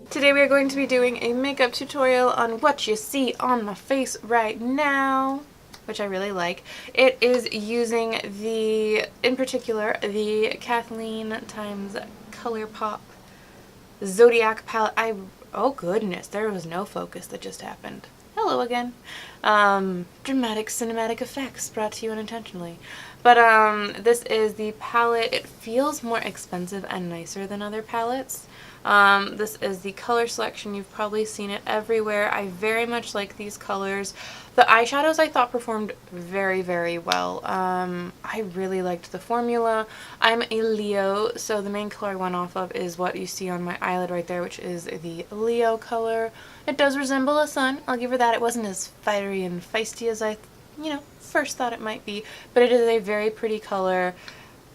Today we are going to be doing a makeup tutorial on what you see on my face right now, which I really like. It is using in particular, the Kathleen times Colourpop Zodiac palette. Oh goodness, there was no focus that just happened. Hello again. Dramatic cinematic effects brought to you unintentionally. But this is the palette. It feels more expensive and nicer than other palettes. This is the color selection. You've probably seen it everywhere. I very much like these colors. The eyeshadows I thought performed very, very well. I really liked the formula. I'm a Leo, so the main color I went off of is what you see on my eyelid right there, which is the Leo color. It does resemble a sun. I'll give her that. It wasn't as fiery and feisty as I, first thought it might be, but it is a very pretty color.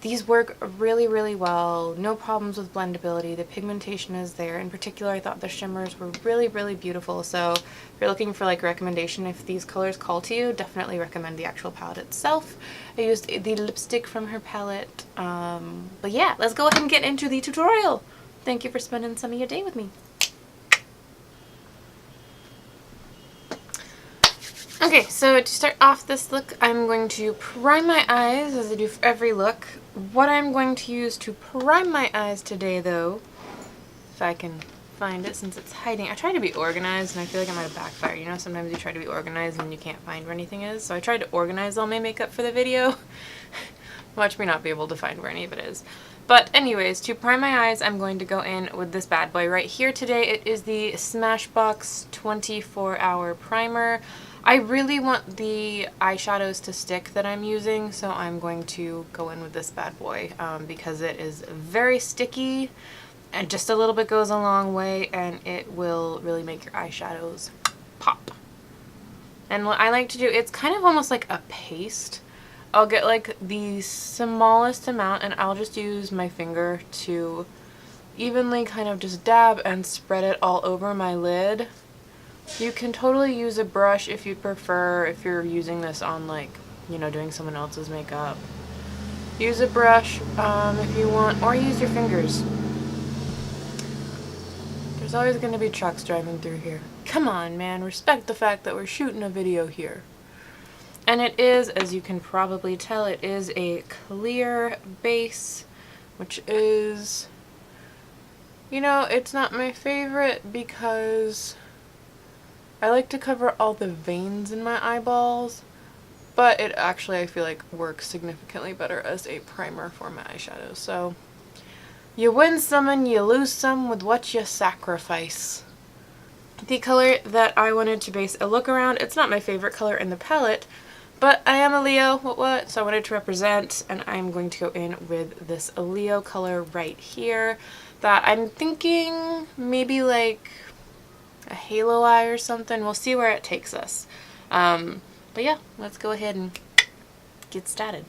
These work really, really well. No problems with blendability. The pigmentation is there. In particular, I thought the shimmers were really, really beautiful. So if you're looking for like recommendation, if these colors call to you, definitely recommend the actual palette itself. I used the lipstick from her palette. But yeah, let's go ahead and get into the tutorial. Thank you for spending some of your day with me. Okay, so to start off this look, I'm going to prime my eyes as I do for every look. What I'm going to use to prime my eyes today, though, if I can find it since it's hiding. I try to be organized, and I feel like I might have backfired. You know, sometimes you try to be organized and you can't find where anything is. So I tried to organize all my makeup for the video. Watch me not be able to find where any of it is. But anyways, to prime my eyes, I'm going to go in with this bad boy right here today. It is the Smashbox 24-hour primer. I really want the eyeshadows to stick that I'm using, so I'm going to go in with this bad boy because it is very sticky and just a little bit goes a long way, and it will really make your eyeshadows pop. And what I like to do, it's kind of almost like a paste. I'll get like the smallest amount and I'll just use my finger to evenly kind of just dab and spread it all over my lid. You can totally use a brush if you prefer, if you're using this on like, doing someone else's makeup. Use a brush if you want, or use your fingers. There's always going to be trucks driving through here. Come on, man, respect the fact that we're shooting a video here. And it is, as you can probably tell, it is a clear base, which is, it's not my favorite because I like to cover all the veins in my eyeballs, but it actually, I feel like, works significantly better as a primer for my eyeshadows. So you win some and you lose some with what you sacrifice. The color that I wanted to base a look around, it's not my favorite color in the palette, but I am a Leo, so I wanted to represent, and I'm going to go in with this Leo color right here that I'm thinking maybe like a halo eye or something. We'll see where it takes us. But yeah, let's go ahead and get started.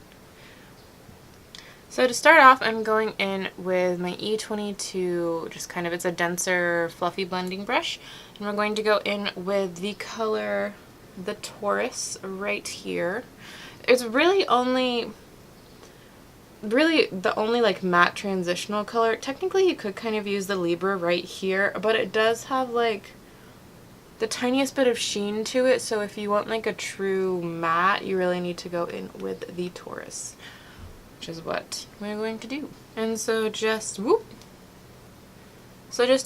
So to start off, I'm going in with my E22, just kind of, it's a denser, fluffy blending brush. And we're going to go in with the color, the Taurus, right here. It's really the only like matte transitional color. Technically, you could kind of use the Libra right here, but it does have like the tiniest bit of sheen to it, so if you want like a true matte, you really need to go in with the Taurus, which is what we're going to do. And so just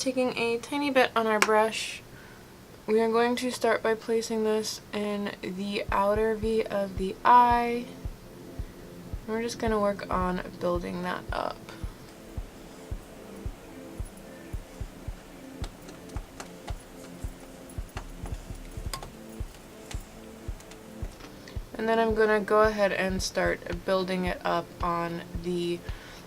taking a tiny bit on our brush, we are going to start by placing this in the outer V of the eye. And we're just going to work on building that up. And then I'm going to go ahead and start building it up on the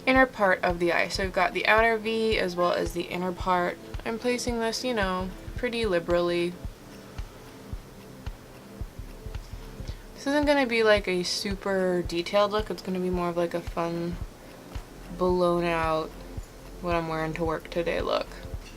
inner part of the eye. So we've got the outer V as well as the inner part. I'm placing this, pretty liberally. This isn't going to be like a super detailed look. It's going to be more of like a fun, blown out, what I'm wearing to work today look.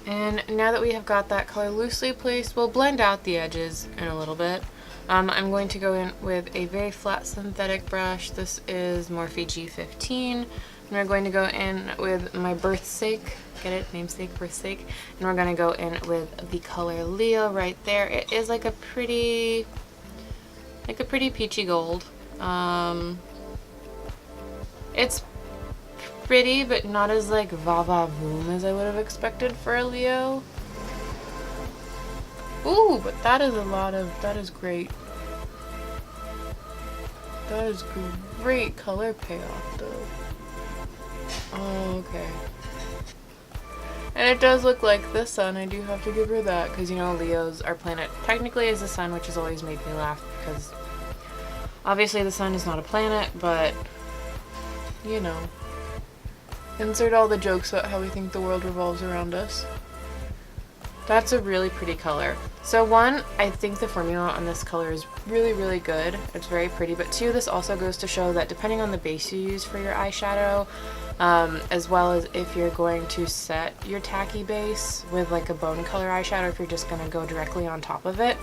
And now that we have got that color loosely placed, we'll blend out the edges in a little bit. I'm going to go in with a very flat synthetic brush. This is Morphe G15. And we're going to go in with my birthsake. Get it? Namesake, birthsake. And we're going to go in with the color Leo right there. It is like a pretty peachy gold. It's pretty, but not as like va-va-voom as I would have expected for a Leo. Ooh, but that is that is great. That is great color payoff though. Oh, okay. And it does look like the sun. I do have to give her that, because you know Leos, our planet technically is the sun, which has always made me laugh because obviously the sun is not a planet, but you know, insert all the jokes about how we think the world revolves around us. That's a really pretty color. So one, I think the formula on this color is really, really good. It's very pretty, but two, this also goes to show that depending on the base you use for your eyeshadow, as well as if you're going to set your tacky base with like a bone color eyeshadow, if you're just going to go directly on top of it,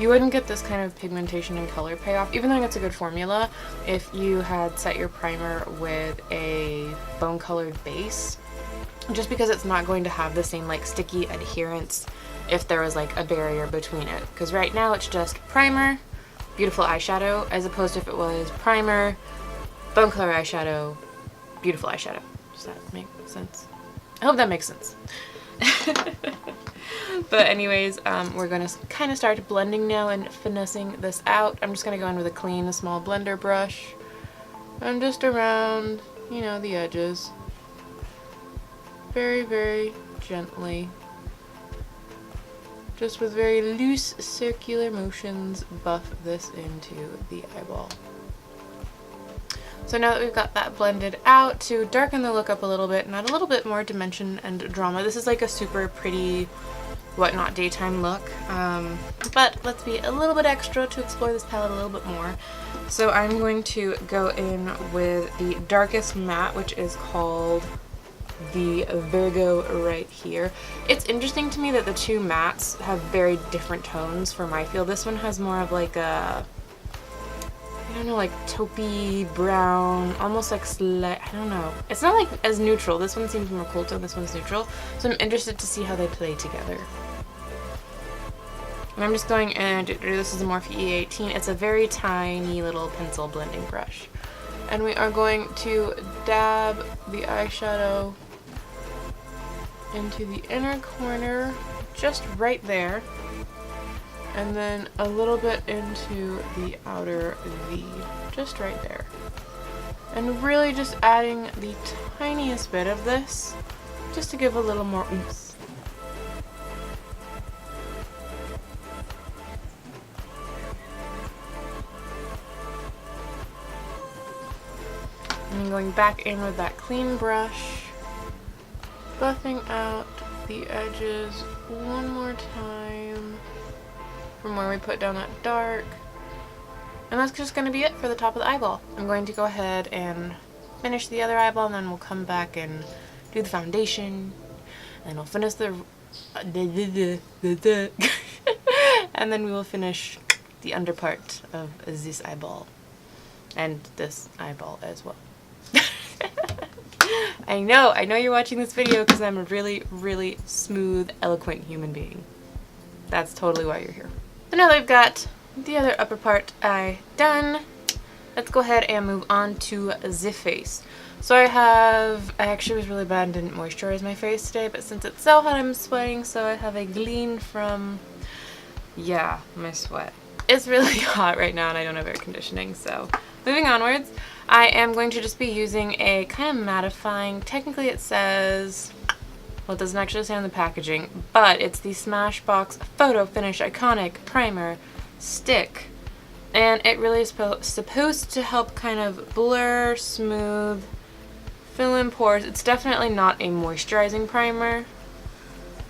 you wouldn't get this kind of pigmentation and color payoff, even though it's a good formula, if you had set your primer with a bone colored base, just because it's not going to have the same like sticky adherence if there was like a barrier between it. Because right now it's just primer, beautiful eyeshadow, as opposed to if it was primer, bone color eyeshadow, beautiful eyeshadow. Does that make sense? I hope that makes sense. But anyways, we're going to kind of start blending now and finessing this out. I'm just going to go in with a clean, small blender brush and just around, you know, the edges. Very, very gently. Just with very loose circular motions, buff this into the eyeball. So now that we've got that blended out, to darken the look up a little bit and add a little bit more dimension and drama. This is like a super pretty whatnot daytime look, but let's be a little bit extra to explore this palette a little bit more. So I'm going to go in with the darkest matte, which is called the Virgo right here. It's interesting to me that the two mattes have very different tones for my feel. This one has more of like a, I don't know, like taupey brown, almost like I don't know. It's not like as neutral. This one seems more cool tone, this one's neutral. So I'm interested to see how they play together. And I'm just going in, this is a Morphe E18. It's a very tiny little pencil blending brush. And we are going to dab the eyeshadow into the inner corner, just right there. And then a little bit into the outer V, just right there. And really just adding the tiniest bit of this, just to give a little more oomph. And going back in with that clean brush, buffing out the edges one more time from where we put down that dark. And that's just going to be it for the top of the eyeball. I'm going to go ahead and finish the other eyeball, and then we'll come back and do the foundation, and I'll finish the and then we will finish the under part of this eyeball and this eyeball as well. I know you're watching this video because I'm a really, really smooth, eloquent human being. That's totally why you're here. So now that I've got the other upper part eye done, let's go ahead and move on to the face. So I actually was really bad and didn't moisturize my face today, but since it's so hot I'm sweating, so I have a glean from, yeah, my sweat. It's really hot right now and I don't have air conditioning, so moving onwards, I am going to just be using a kind of mattifying, technically it says, well, it doesn't actually say on the packaging, but it's the Smashbox Photo Finish Iconic Primer Stick. And it really is supposed to help kind of blur, smooth, fill in pores. It's definitely not a moisturizing primer.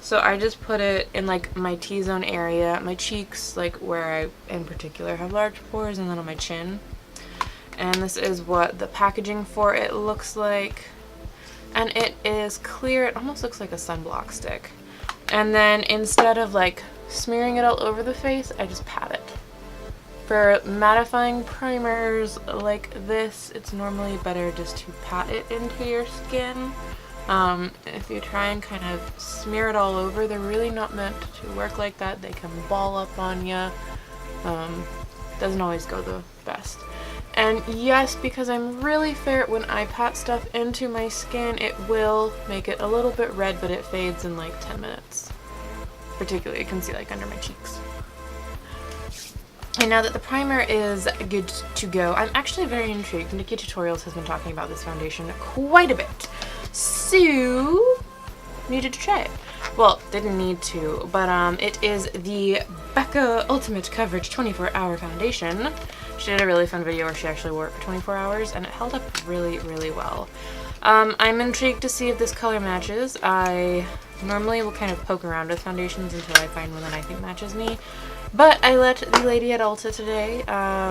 So I just put it in like my T-zone area, my cheeks, like where I in particular have large pores, and then on my chin. And this is what the packaging for it looks like. And it is clear. It almost looks like a sunblock stick. And then instead of like smearing it all over the face, I just pat it. For mattifying primers like this, it's normally better just to pat it into your skin. If you try and kind of smear it all over, they're really not meant to work like that. They can ball up on you. Doesn't always go the best. And yes, because I'm really fair, when I pat stuff into my skin, it will make it a little bit red, but it fades in like 10 minutes. Particularly, you can see like under my cheeks. And now that the primer is good to go, I'm actually very intrigued. Ecotools has been talking about this foundation quite a bit. So, needed to try it. Well, didn't need to, but it is the Beca Ultimate Coverage 24-Hour Foundation. She did a really fun video where she actually wore it for 24 hours, and it held up really, really well. I'm intrigued to see if this color matches. I normally will kind of poke around with foundations until I find one that I think matches me. But I let the lady at Ulta today, I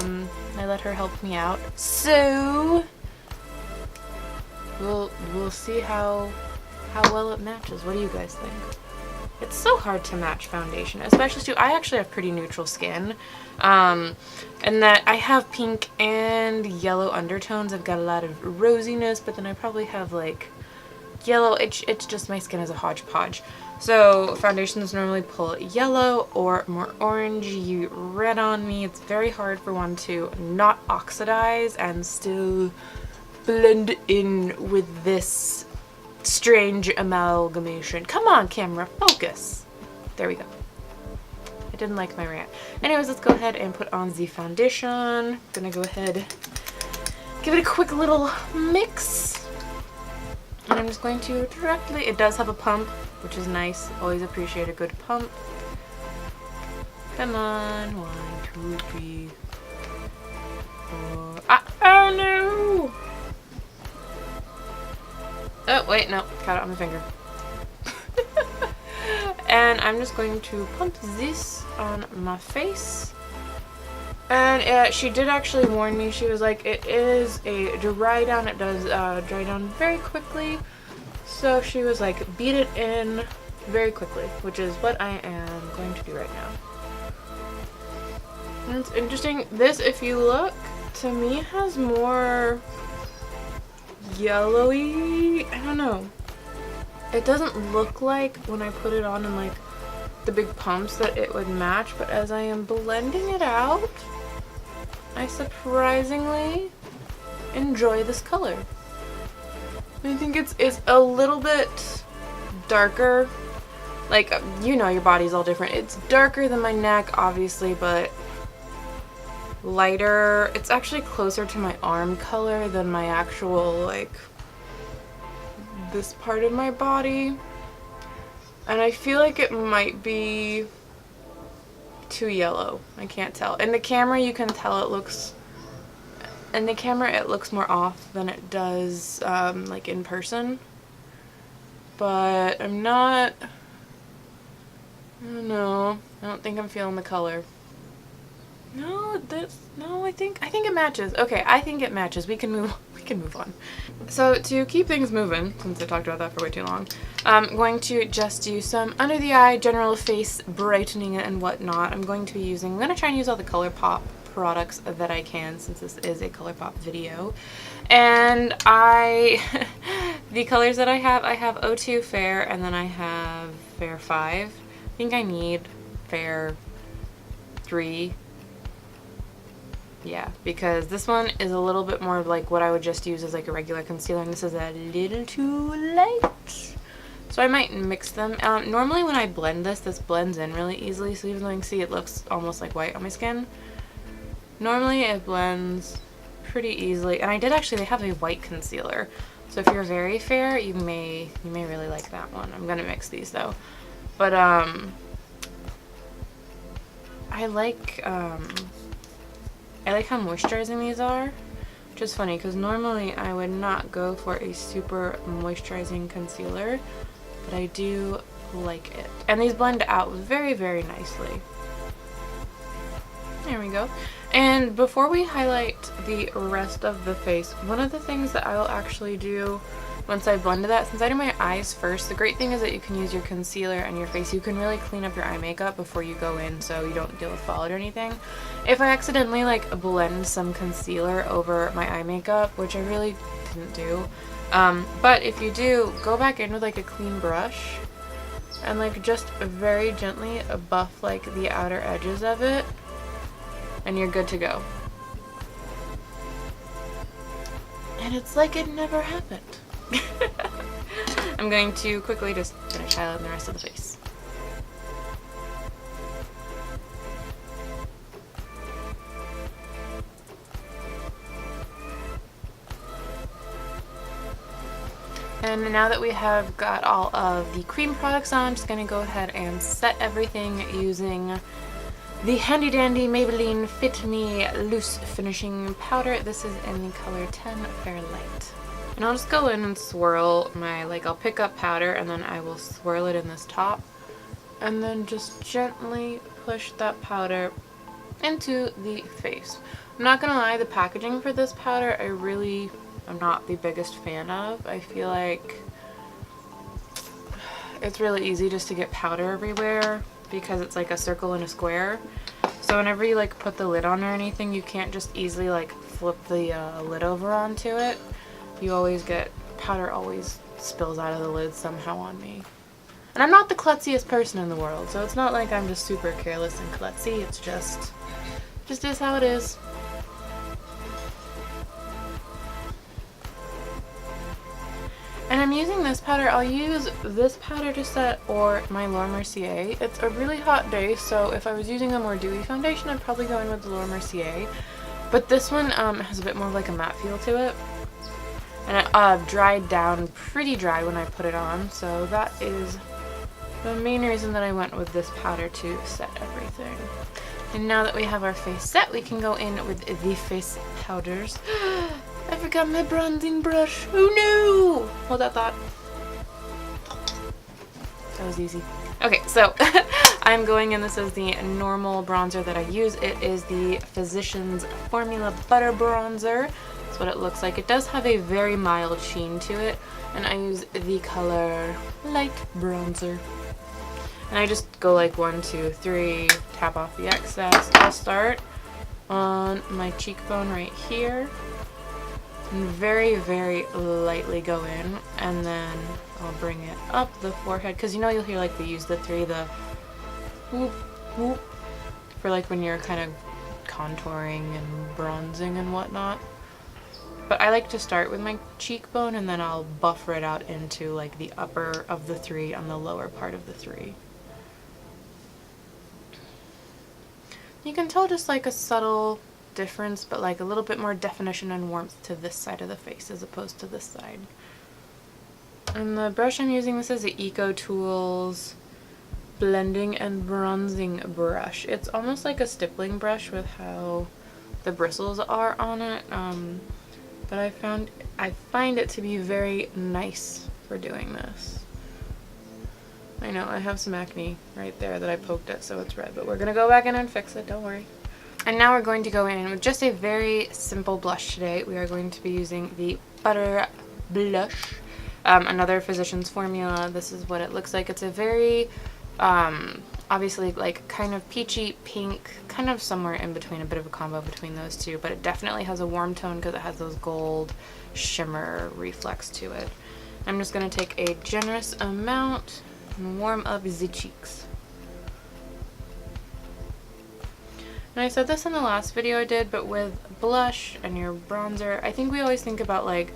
let her help me out. So, we'll see how well it matches. What do you guys think? It's so hard to match foundation, especially too, I actually have pretty neutral skin, and that I have pink and yellow undertones. I've got a lot of rosiness, but then I probably have like yellow. It's just my skin is a hodgepodge. So foundations normally pull yellow or more orangey red on me. It's very hard for one to not oxidize and still blend in with this strange amalgamation. Come on, camera, focus. There we go. I didn't like my rant. Anyways, let's go ahead and put on the foundation. Gonna go ahead, give it a quick little mix. And I'm just going to directly, it does have a pump, which is nice. Always appreciate a good pump. Come on, 1, 2, 3, 4. Ah, oh no! Oh, wait, no, got it on my finger. And I'm just going to pump this on my face. And she did actually warn me. She was like, it is a dry down. It does dry down very quickly. So she was like, beat it in very quickly, which is what I am going to do right now. And it's interesting. This, if you look, to me has more yellowy, I don't know. It doesn't look like when I put it on in like the big pumps that it would match, but as I am blending it out, I surprisingly enjoy this color. I think it's a little bit darker. Like, you know, your body's all different. It's darker than my neck, obviously, but lighter. It's actually closer to my arm color than my actual, like, this part of my body. And I feel like it might be too yellow. I can't tell. In the camera, you can tell it looks... In the camera, it looks more off than it does, like, in person. But I'm not... I don't know. I don't think I'm feeling the color. No, I think it matches. Okay, I think it matches. We can move on. So to keep things moving, since I talked about that for way too long, I'm going to just do some under the eye, general face brightening and whatnot. I'm going to try and use all the Colourpop products that I can, since this is a Colourpop video. And the colors that I have 02 Fair, and then I have Fair 5. I think I need Fair 3. Yeah, because this one is a little bit more of like what I would just use as like a regular concealer, and this is a little too light. So I might mix them. Normally when I blend this blends in really easily, so even though you can see it looks almost like white on my skin, normally it blends pretty easily. And I did actually, they have a white concealer. So if you're very fair, you may really like that one. I'm gonna mix these though. But I like how moisturizing these are, which is funny because normally I would not go for a super moisturizing concealer, but I do like it. And these blend out very, very nicely. There we go. And before we highlight the rest of the face, one of the things that I will actually do once I blended that, since I do my eyes first, the great thing is that you can use your concealer and your face. You can really clean up your eye makeup before you go in so you don't deal with fallout or anything. If I accidentally like blend some concealer over my eye makeup, which I really didn't do, but if you do, go back in with like a clean brush and like just very gently buff like the outer edges of it, and you're good to go. And it's like it never happened. I'm going to quickly just finish highlighting the rest of the face. And now that we have got all of the cream products on, I'm just going to go ahead and set everything using the handy dandy Maybelline Fit Me Loose Finishing Powder. This is in the color 10 Fair Light. And I'll just go in and swirl my, I'll pick up powder and then I will swirl it in this top. And then just gently push that powder into the face. I'm not gonna lie, the packaging for this powder I'm not the biggest fan of. I feel like it's really easy just to get powder everywhere because it's like a circle and a square. So whenever you like put the lid on or anything, you can't just easily like flip the lid over onto it. You always get powder, always spills out of the lid somehow on me. And I'm not the klutziest person in the world, so it's not like I'm just super careless and klutzy. It's just is how it is. And I'm using this powder. I'll use this powder to set or my Laura Mercier. It's a really hot day, so if I was using a more dewy foundation, I'd probably go in with the Laura Mercier. But this one has a bit more of like a matte feel to it. And it dried down pretty dry when I put it on, so that is the main reason that I went with this powder to set everything. And now that we have our face set, we can go in with the face powders. I forgot my bronzing brush. Oh no! Hold that thought. That was easy. Okay, so I'm going in. This is the normal bronzer that I use. It is the Physicians Formula Butter Bronzer. That's what it looks like. It does have a very mild sheen to it, and I use the color Light Bronzer. And I just go like 1, 2, 3, tap off the excess. I'll start on my cheekbone right here. And very, very lightly go in, and then I'll bring it up the forehead, because you know you'll hear like they use the 3, the whoop, whoop, for like when you're kind of contouring and bronzing and whatnot. But I like to start with my cheekbone, and then I'll buffer it out into like the upper of the 3 on the lower part of the 3. You can tell just like a subtle difference, but like a little bit more definition and warmth to this side of the face as opposed to this side. And the brush I'm using, this is the Ecotools Blending and Bronzing Brush. It's almost like a stippling brush with how the bristles are on it, but I find it to be very nice for doing this. I know, I have some acne right there that I poked at, so it's red, but we're gonna go back in and fix it, don't worry. And now we're going to go in with just a very simple blush today. We are going to be using the Butter Blush, another Physicians Formula. This is what it looks like. It's a very, obviously like kind of peachy pink, kind of somewhere in between, a bit of a combo between those two, but it definitely has a warm tone because it has those gold shimmer reflex to it. I'm just going to take a generous amount and warm up the cheeks. And I said this in the last video I did, but with blush and your bronzer, I think we always think about like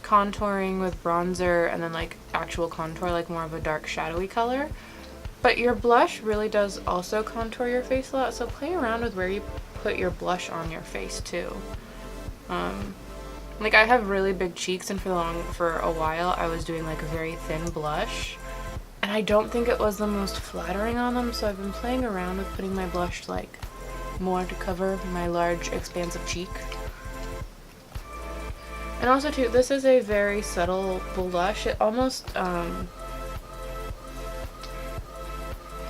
contouring with bronzer and then like actual contour, like more of a dark shadowy color. But your blush really does also contour your face a lot, so play around with where you put your blush on your face too. Like I have really big cheeks, and for a while I was doing like a very thin blush, and I don't think it was the most flattering on them, so I've been playing around with putting my blush like more to cover my large expansive cheek. And also too, this is a very subtle blush. It almost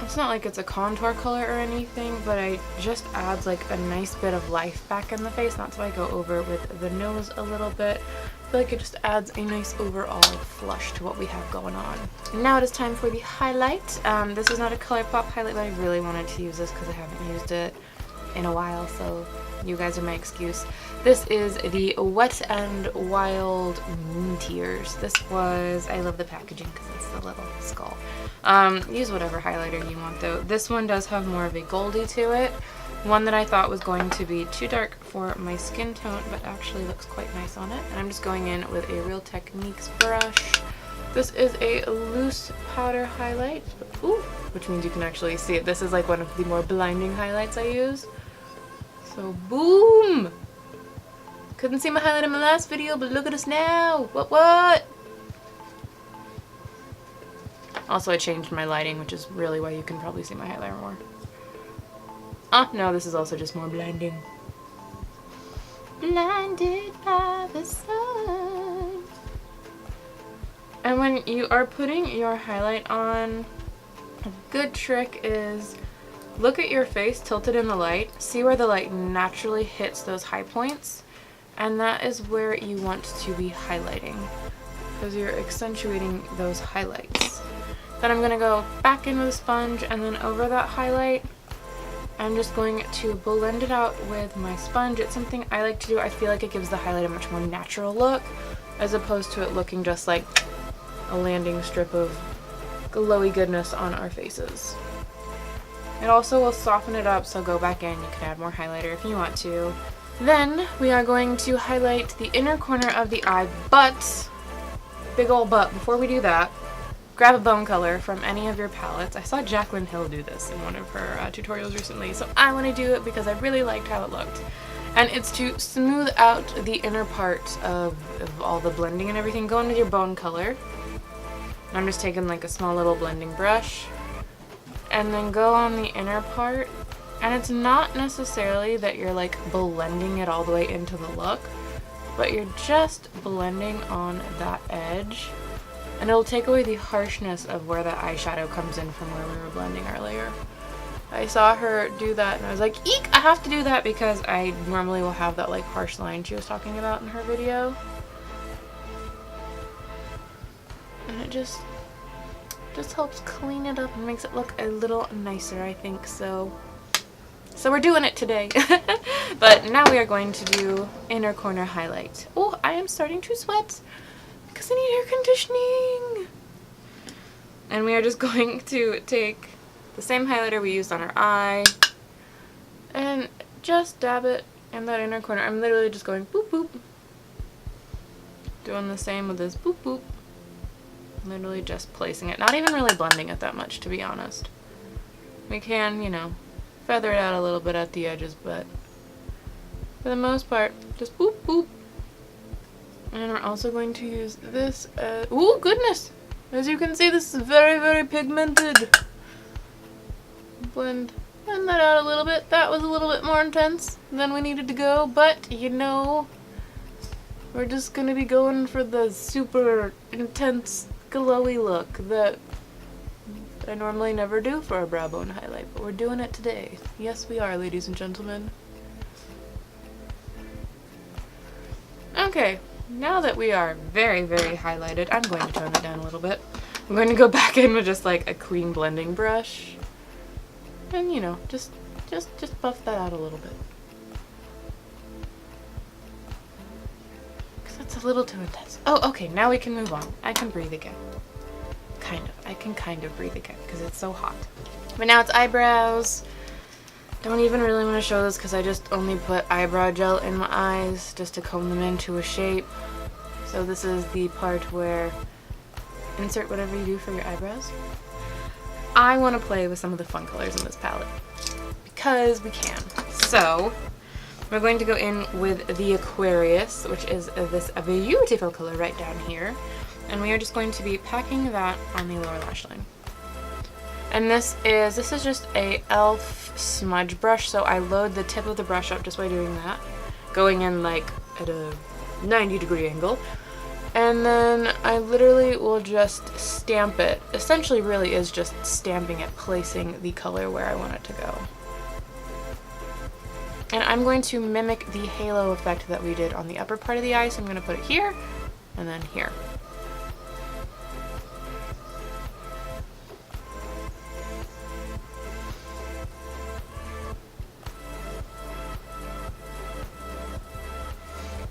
it's not like it's a contour color or anything, but it just adds like a nice bit of life back in the face. That's why I go over with the nose a little bit. feel like it just adds a nice overall flush to what we have going on. Now it is time for the highlight. This is not a Colourpop highlight, but I really wanted to use this because I haven't used it in a while, so you guys are my excuse. This is the Wet n Wild Moon Tears. This was, I love the packaging because it's the little skull. Use whatever highlighter you want though. This one does have more of a goldy to it. One that I thought was going to be too dark for my skin tone, but actually looks quite nice on it. And I'm just going in with a Real Techniques brush. This is a loose powder highlight, which means you can actually see it. This is like one of the more blinding highlights I use. So boom! Couldn't see my highlight in my last video, but look at us now! What? Also, I changed my lighting, which is really why you can probably see my highlighter more. No, this is also just more blinding. Blinded by the sun. And when you are putting your highlight on, a good trick is look at your face tilted in the light, see where the light naturally hits those high points, and that is where you want to be highlighting, because you're accentuating those highlights. Then I'm going to go back in with a sponge, and then over that highlight, I'm just going to blend it out with my sponge. It's something I like to do. I feel like it gives the highlight a much more natural look, as opposed to it looking just like a landing strip of glowy goodness on our faces. It also will soften it up, so go back in. You can add more highlighter if you want to. Then we are going to highlight the inner corner of the eye, but, big ol' but, before we do that, grab a bone color from any of your palettes. I saw Jaclyn Hill do this in one of her tutorials recently, so I want to do it because I really liked how it looked. And it's to smooth out the inner part of all the blending and everything. Go in with your bone color. I'm just taking like a small little blending brush, and then go on the inner part. And it's not necessarily that you're like blending it all the way into the look, but you're just blending on that edge, and it'll take away the harshness of where the eyeshadow comes in from where we were blending earlier. I saw her do that and I was like, eek, I have to do that, because I normally will have that like harsh line she was talking about in her video. And it just helps clean it up and makes it look a little nicer, I think. So we're doing it today. But now we are going to do inner corner highlight. Oh, I am starting to sweat because I need air conditioning. And we are just going to take the same highlighter we used on our eye and just dab it in that inner corner. I'm literally just going boop boop. Doing the same with this boop boop. Literally just placing it. Not even really blending it that much, to be honest. We can, you know, feather it out a little bit at the edges, but for the most part, just boop boop. And we're also going to use this as, ooh, goodness! As you can see, this is very, very pigmented. Blend that out a little bit. That was a little bit more intense than we needed to go, but you know, we're just gonna be going for the super intense glowy look that I normally never do for a brow bone highlight, but we're doing it today. Yes, we are, ladies and gentlemen. Okay, now that we are very, very highlighted, I'm going to tone it down a little bit. I'm going to go back in with just like a clean blending brush, and you know, just buff that out a little bit. That's a little too intense. Oh, okay, now we can move on. I can breathe again. Kind of. I can kind of breathe again because it's so hot. But now it's eyebrows. Don't even really want to show this because I just only put eyebrow gel in my eyes just to comb them into a shape. So this is the part where insert whatever you do for your eyebrows. I want to play with some of the fun colors in this palette because we can. So we're going to go in with the Aquarius, which is this beautiful color right down here. And we are just going to be packing that on the lower lash line. And this is just a e.l.f. smudge brush, so I load the tip of the brush up just by doing that. Going in like at a 90-degree angle. And then I literally will just stamp it. Essentially really is just stamping it, placing the color where I want it to go. And I'm going to mimic the halo effect that we did on the upper part of the eye, so I'm going to put it here, and then here.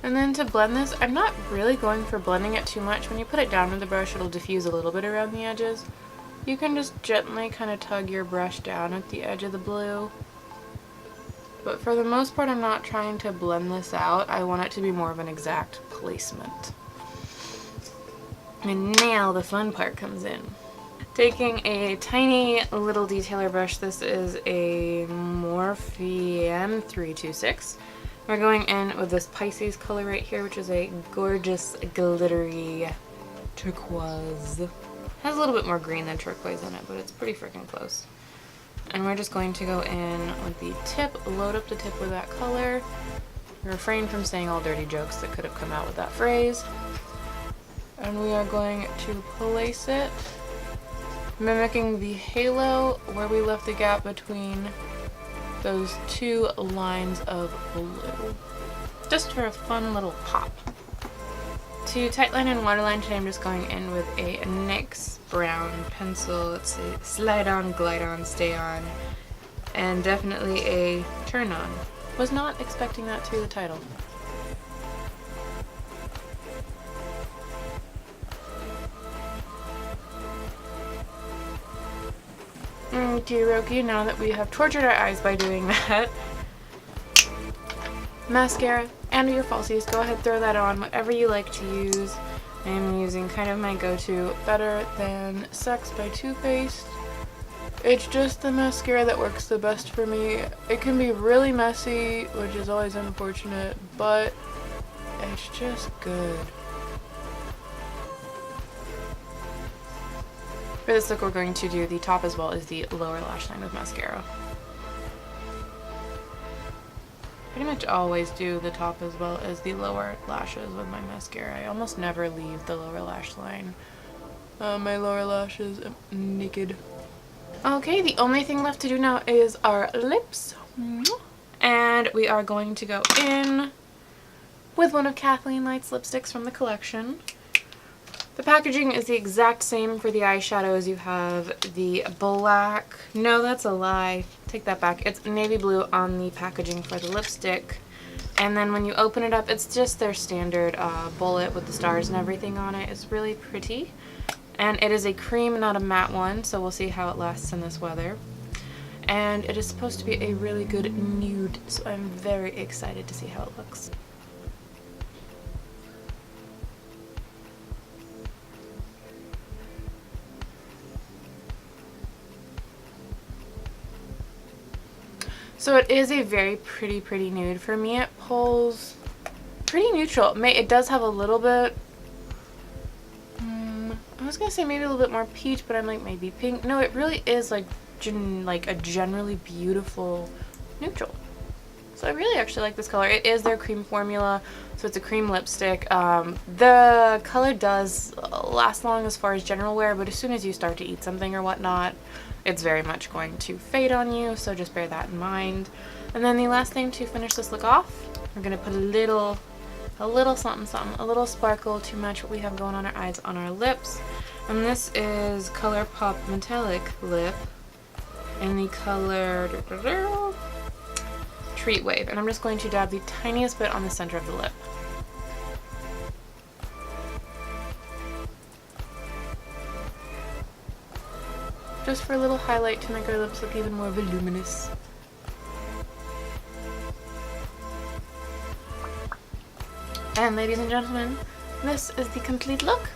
And then to blend this, I'm not really going for blending it too much. When you put it down with the brush, it'll diffuse a little bit around the edges. You can just gently kind of tug your brush down at the edge of the blue. But for the most part, I'm not trying to blend this out. I want it to be more of an exact placement. And now the fun part comes in. Taking a tiny little detailer brush, this is a Morphe M326. We're going in with this Pisces color right here, which is a gorgeous glittery turquoise. Has a little bit more green than turquoise in it, but it's pretty freaking close. And we're just going to go in with the tip, load up the tip with that color. Refrain from saying all dirty jokes that could have come out with that phrase. And we are going to place it, mimicking the halo where we left the gap between those two lines of blue. Just for a fun little pop. To tightline and waterline today, I'm just going in with a Nyx Brow Pencil. It's a slide on, glide on, stay on, and definitely a turn on. Was not expecting that to be the title. Okey-dokey, now that we have tortured our eyes by doing that, mascara and your falsies, go ahead, throw that on, whatever you like to use. I am using kind of my go-to Better Than Sex by Too Faced. It's just the mascara that works the best for me. It can be really messy, which is always unfortunate, but it's just good. For this look, we're going to do the top as well as the lower lash line with mascara. Pretty much always do the top as well as the lower lashes with my mascara. I almost never leave the lower lash line. My lower lash is naked. Okay, the only thing left to do now is our lips. And we are going to go in with one of Kathleen Light's lipsticks from the collection. The packaging is the exact same for the eyeshadows. You have the black, no, that's a lie, take that back. It's navy blue on the packaging for the lipstick. And then when you open it up, it's just their standard bullet with the stars and everything on it. It's really pretty. And it is a cream, not a matte one, so we'll see how it lasts in this weather. And it is supposed to be a really good nude, so I'm very excited to see how it looks. So it is a very pretty nude. For me, it pulls pretty neutral. It does have a little bit, I was gonna say maybe a little bit more peach, but I'm like maybe pink. No, it really is like a generally beautiful neutral. So I really actually like this color. It is their cream formula, so it's a cream lipstick. The color does last long as far as general wear, but as soon as you start to eat something or whatnot, it's very much going to fade on you, so just bear that in mind. And then the last thing to finish this look off, we're going to put a little something, a little sparkle to match what we have going on our eyes on our lips. And this is Colourpop Metallic Lip in the color Treat Wave. And I'm just going to dab the tiniest bit on the center of the lip. Just for a little highlight to make our lips look even more voluminous. And ladies and gentlemen, this is the complete look.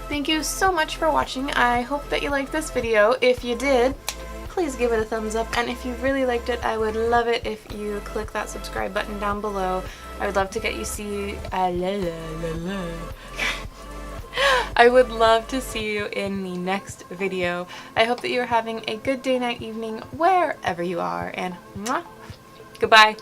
Thank you so much for watching. I hope that you liked this video. If you did, please give it a thumbs up, and if you really liked it, I would love it if you click that subscribe button down below. I would love to get you see I would love to see you in the next video. I hope that you're having a good day, night, evening, wherever you are, and mwah, goodbye.